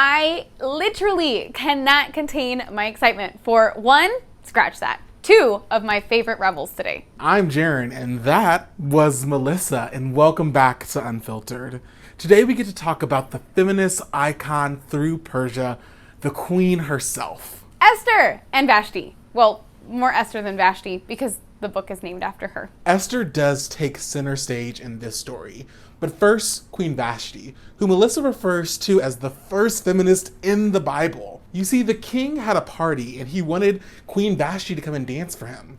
I literally cannot contain my excitement for one, scratch that, two of my favorite rebels today. I'm Jaren, and that was Melissa, and welcome back to Unfiltered. Today we get to talk about the feminist icon through Persia, the queen herself. Esther and Vashti. Well, more Esther than Vashti because the book is named after her. Esther does take center stage in this story. But first, Queen Vashti, who Melissa refers to as the first feminist in the Bible. You see, the king had a party and he wanted Queen Vashti to come and dance for him.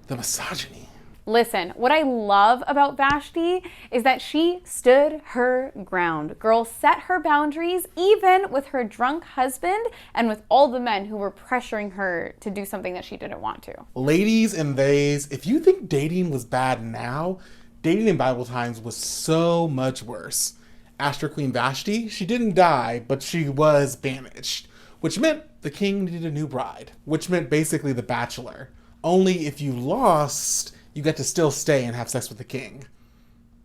The misogyny. Listen, what I love about Vashti is that she stood her ground. Girl set her boundaries even with her drunk husband and with all the men who were pressuring her to do something that she didn't want to. Ladies and theys, if you think dating was bad now, dating in Bible times was so much worse. After Queen Vashti, she didn't die, but she was banished, which meant the king needed a new bride, which meant basically the bachelor. Only if you lost, you got to still stay and have sex with the king.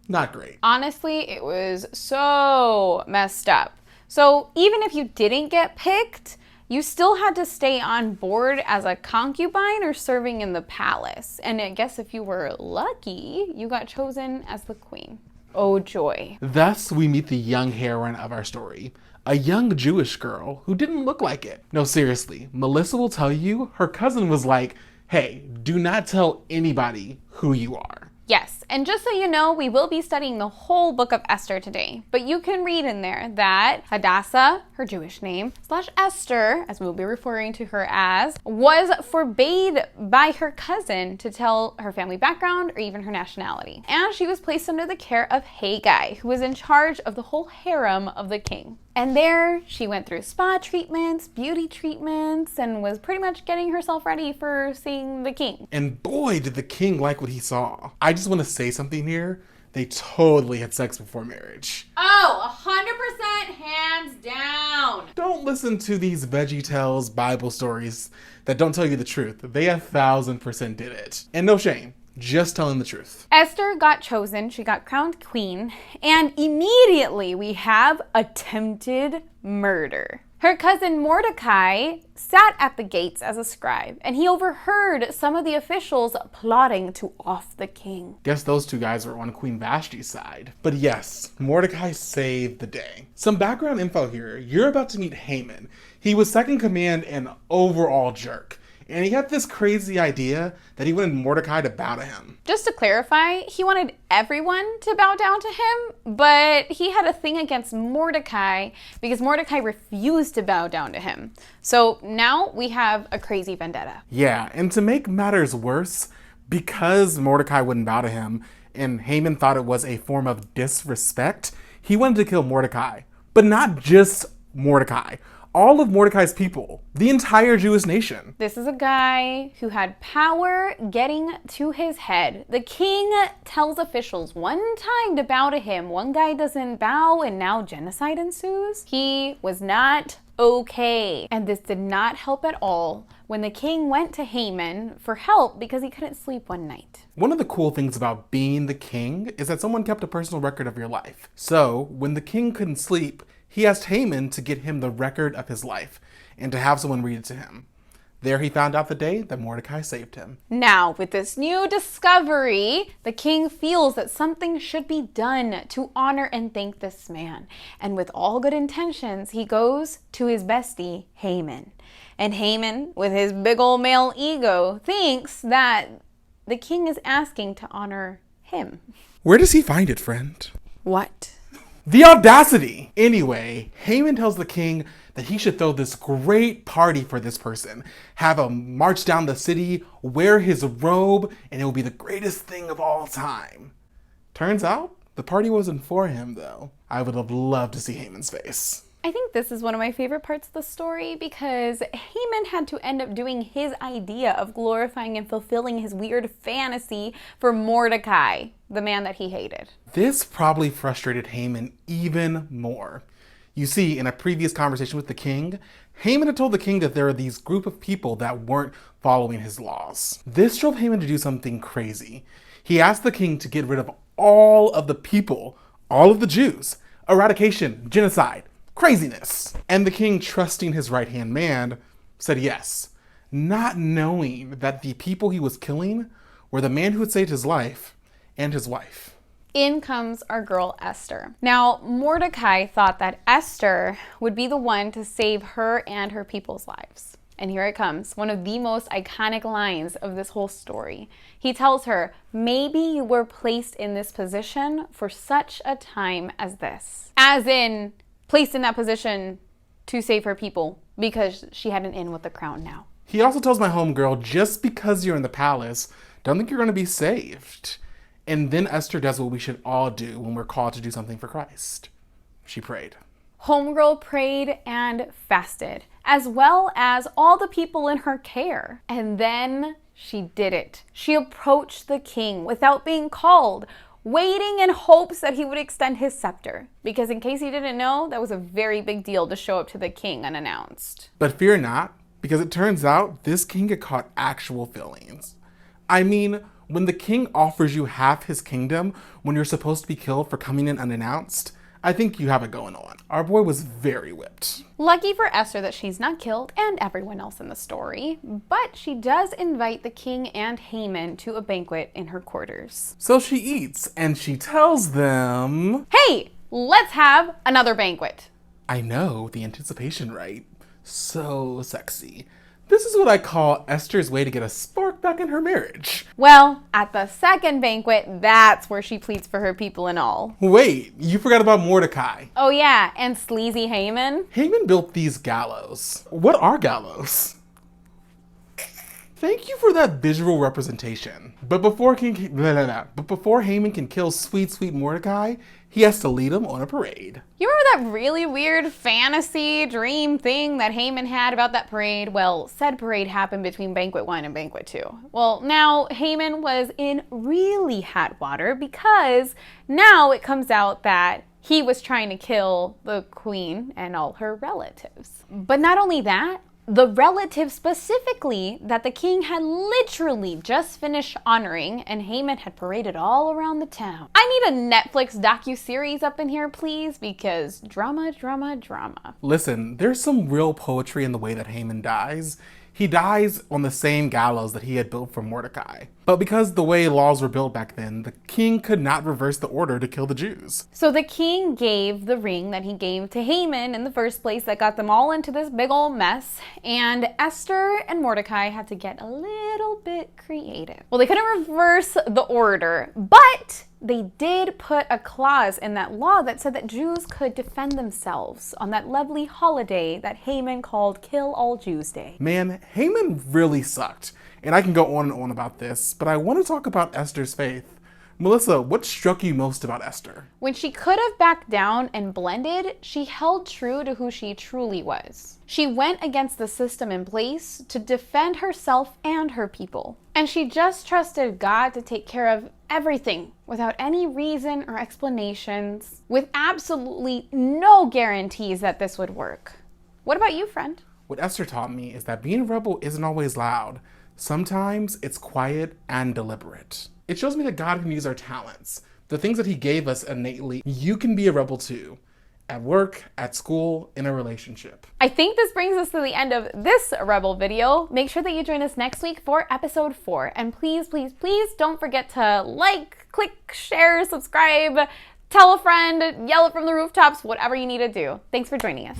Not great. Honestly, it was so messed up. So even if you didn't get picked, you still had to stay on board as a concubine or serving in the palace. And I guess if you were lucky, you got chosen as the queen. Oh joy. Thus, we meet the young heroine of our story. A young Jewish girl who didn't look like it. No, seriously, Melissa will tell you her cousin was like, hey, do not tell anybody who you are. Yes, and just so you know, we will be studying the whole book of Esther today, but you can read in there that Hadassah, her Jewish name, / Esther, as we'll be referring to her as, was forbade by her cousin to tell her family background or even her nationality. And she was placed under the care of Haggai, who was in charge of the whole harem of the king. And there, she went through spa treatments, beauty treatments, and was pretty much getting herself ready for seeing the king. And boy, did the king like what he saw. I just want to say something here. They totally had sex before marriage. Oh, 100% hands down. Don't listen to these VeggieTales Bible stories that don't tell you the truth. They 1,000% did it. And no shame. Just telling the truth. Esther got chosen, she got crowned queen, and immediately we have attempted murder. Her cousin Mordecai sat at the gates as a scribe, and he overheard some of the officials plotting to off the king. Guess those two guys were on Queen Vashti's side. But yes, Mordecai saved the day. Some background info here. You're about to meet Haman. He was second command and overall jerk. And he had this crazy idea that he wanted Mordecai to bow to him. Just to clarify, he wanted everyone to bow down to him, but he had a thing against Mordecai because Mordecai refused to bow down to him. So now we have a crazy vendetta. Yeah, and to make matters worse, because Mordecai wouldn't bow to him, and Haman thought it was a form of disrespect, he wanted to kill Mordecai. But not just Mordecai. All of Mordecai's people, the entire Jewish nation. This is a guy who had power getting to his head. The king tells officials one time to bow to him. One guy doesn't bow and now genocide ensues. He was not okay. And this did not help at all when the king went to Haman for help because he couldn't sleep one night. One of the cool things about being the king is that someone kept a personal record of your life. So when the king couldn't sleep, he asked Haman to get him the record of his life and to have someone read it to him. There he found out the day that Mordecai saved him. Now, with this new discovery, the king feels that something should be done to honor and thank this man. And with all good intentions, he goes to his bestie, Haman. And Haman, with his big old male ego, thinks that the king is asking to honor him. Where does he find it, friend? What? The audacity! Anyway, Haman tells the king that he should throw this great party for this person, have him march down the city, wear his robe, and it will be the greatest thing of all time. Turns out, the party wasn't for him, though. I would have loved to see Haman's face. I think this is one of my favorite parts of the story because Haman had to end up doing his idea of glorifying and fulfilling his weird fantasy for Mordecai, the man that he hated. This probably frustrated Haman even more. You see, in a previous conversation with the king, Haman had told the king that there are these group of people that weren't following his laws. This drove Haman to do something crazy. He asked the king to get rid of all of the people, all of the Jews. Eradication, genocide, Craziness. And the king, trusting his right-hand man, said yes, not knowing that the people he was killing were the man who had saved his life and his wife. In comes our girl Esther. Now, Mordecai thought that Esther would be the one to save her and her people's lives. And here it comes, one of the most iconic lines of this whole story. He tells her, maybe you were placed in this position for such a time as this. As in, placed in that position to save her people because she had an in with the crown now. He also tells my homegirl, just because you're in the palace, don't think you're going to be saved. And then Esther does what we should all do when we're called to do something for Christ. She prayed. Homegirl prayed and fasted, as well as all the people in her care. And then she did it. She approached the king without being called, waiting in hopes that he would extend his scepter. Because in case you didn't know, that was a very big deal to show up to the king unannounced. But fear not, because it turns out this king had caught actual feelings. I mean, when the king offers you half his kingdom when you're supposed to be killed for coming in unannounced, I think you have it going on. Our boy was very whipped. Lucky for Esther that she's not killed and everyone else in the story, but she does invite the king and Haman to a banquet in her quarters. So she eats and she tells them, hey, let's have another banquet. I know, the anticipation, right? So sexy. This is what I call Esther's way to get a spark back in her marriage. Well, at the second banquet, that's where she pleads for her people and all. Wait, you forgot about Mordecai. Oh yeah, and sleazy Haman. Haman built these gallows. What are gallows? Thank you for that visual representation. But before Haman can kill sweet Mordecai, he has to lead him on a parade. You remember that really weird fantasy dream thing that Haman had about that parade? Well, said parade happened between banquet 1 and banquet 2. Well, now Haman was in really hot water because now it comes out that he was trying to kill the queen and all her relatives. But not only that, the relative specifically that the king had literally just finished honoring and Haman had paraded all around the town. I need a Netflix docuseries up in here, please, because drama. Listen, there's some real poetry in the way that Haman dies. He dies on the same gallows that he had built for Mordecai. But because the way laws were built back then, the king could not reverse the order to kill the Jews. So the king gave the ring that he gave to Haman in the first place that got them all into this big old mess. And Esther and Mordecai had to get a little bit creative. Well, they couldn't reverse the order, but they did put a clause in that law that said that Jews could defend themselves on that lovely holiday that Haman called Kill All Jews Day. Man, Haman really sucked. And I can go on and on about this, but I want to talk about Esther's faith. Melissa, what struck you most about Esther? When she could have backed down and blended, she held true to who she truly was. She went against the system in place to defend herself and her people. And she just trusted God to take care of everything without any reason or explanations, with absolutely no guarantees that this would work. What about you, friend? What Esther taught me is that being a rebel isn't always loud. Sometimes it's quiet and deliberate. It shows me that God can use our talents, the things that he gave us innately. You can be a rebel too, at work, at school, in a relationship. I think this brings us to the end of this Rebel video. Make sure that you join us next week for episode 4. And please don't forget to like, click, share, subscribe, tell a friend, yell it from the rooftops, whatever you need to do. Thanks for joining us.